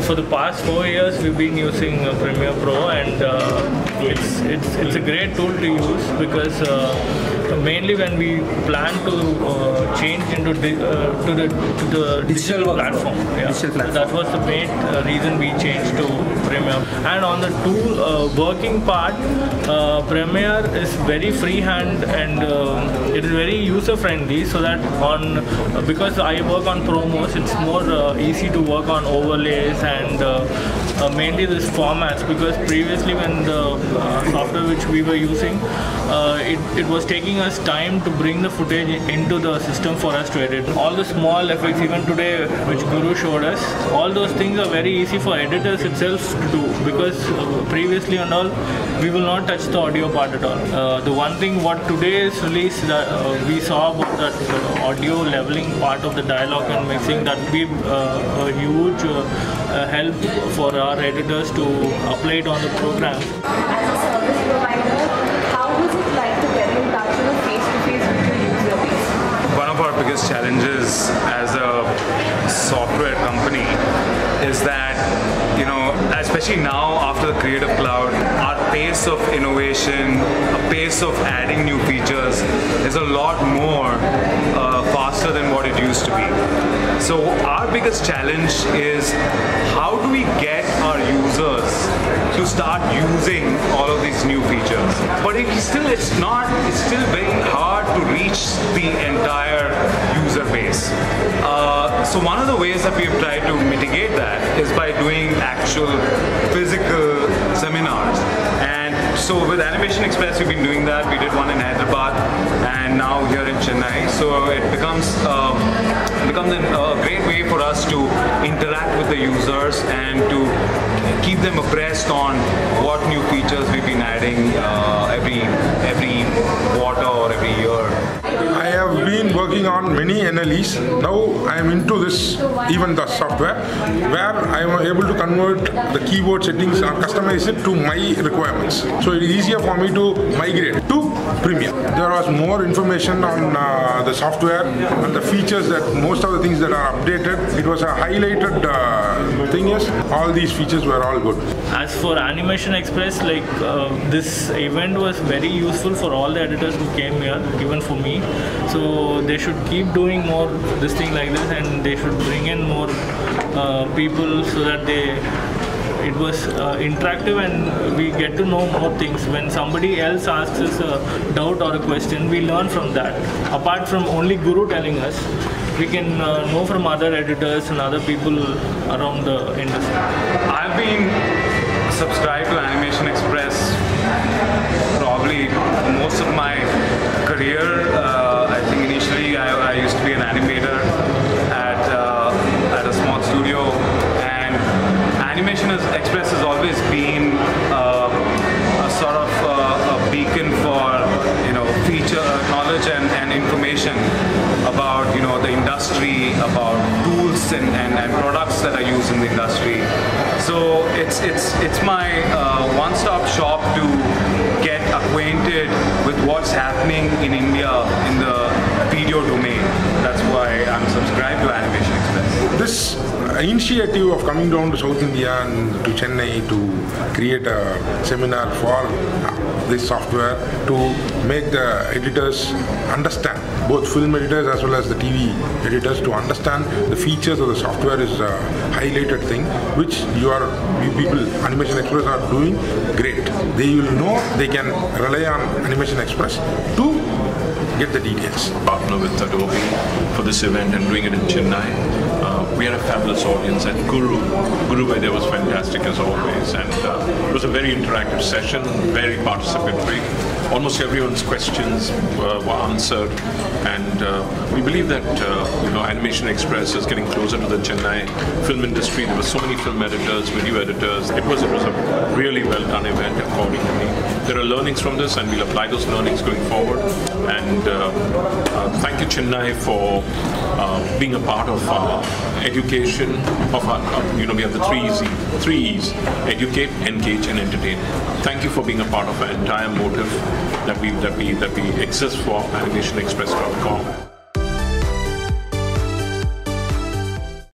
For the past 4 years, we've been using Premiere Pro, and it's a great tool to use because mainly when we plan to change into the digital platform. Yeah. Digital platform. That was the main reason we changed to Premiere. And on the tool working part, Premiere is very freehand and it is very user friendly. So that because I work on promos, it's more easy to work on overlays and mainly this formats, because previously when the software which we were using, it was taking us time to bring the footage into the system for us to edit. All the small effects, even today which Guru showed us, all those things are very easy for editors itself to do, because previously and all we will not touch the audio part at all. The one thing what today's release we saw about that audio leveling part of the dialogue and mixing, that would be a huge help for our editors to apply it on the program. As a service provider, how was it like to get in touch face-to-face with your user base? One of our biggest challenges as a software company is that, especially now after the Creative Cloud, our pace of innovation, a pace of adding new features is a lot more faster than what it used to be. So our biggest challenge is how do we get our users to start using all of these new features? But it's still very hard to reach the entire user base. So one of the ways that we've tried to mitigate that is by doing actual physical seminars. And so with AnimationXpress, we've been doing that. We did one in Hyderabad and now here in Chennai. So it becomes a great way for us to interact with the users and to keep them abreast on what new features we've been adding every quarter or every year. I have been working on many NLEs. Now I am into this, even the software, where I am able to convert the keyboard settings and customize it to my requirements. So it is easier for me to migrate to Premiere. There was more information on the software and the features, that most of the things that are updated. It was a highlighted thing is all these features were all good. As for AnimationXpress, this event was very useful for all the editors who came here, even for me. So they should keep doing more this thing like this, and they should bring in more people so that it was interactive and we get to know more things. When somebody else asks us a doubt or a question, we learn from that. Apart from only Guru telling us, we can know from other editors and other people around the industry. I've been subscribed to AnimationXpress probably most of my career. I think initially I used to be an animator at a small studio, and AnimationXpress has always been a sort of a beacon for feature knowledge and information about the industry, about tools and products that are used in the industry. So it's my one-stop shop to get acquainted with what's happening in India in the video domain. That's why I'm subscribed to AnimationXpress. This initiative of coming down to South India and to Chennai to create a seminar for this software to make the editors understand, both film editors as well as the TV editors, to understand the features of the software is a highlighted thing, which you people, AnimationXpress, are doing great. They will know they can rely on AnimationXpress to get the details. Partner with Adobe for this event and doing it in Chennai. we had a fabulous audience, and Guru Vaidya was fantastic as always, and it was a very interactive session, very participatory. Almost everyone's questions were answered, and we believe that AnimationXpress is getting closer to the Chennai film industry. There were so many film editors, video editors. It was a really well done event, according to me. There are learnings from this, and we'll apply those learnings going forward. And thank you, Chennai, for being a part of our education. We have the three E's: educate, engage, and entertain. Thank you for being a part of our entire motive that we exist for, AnimationXpress.com.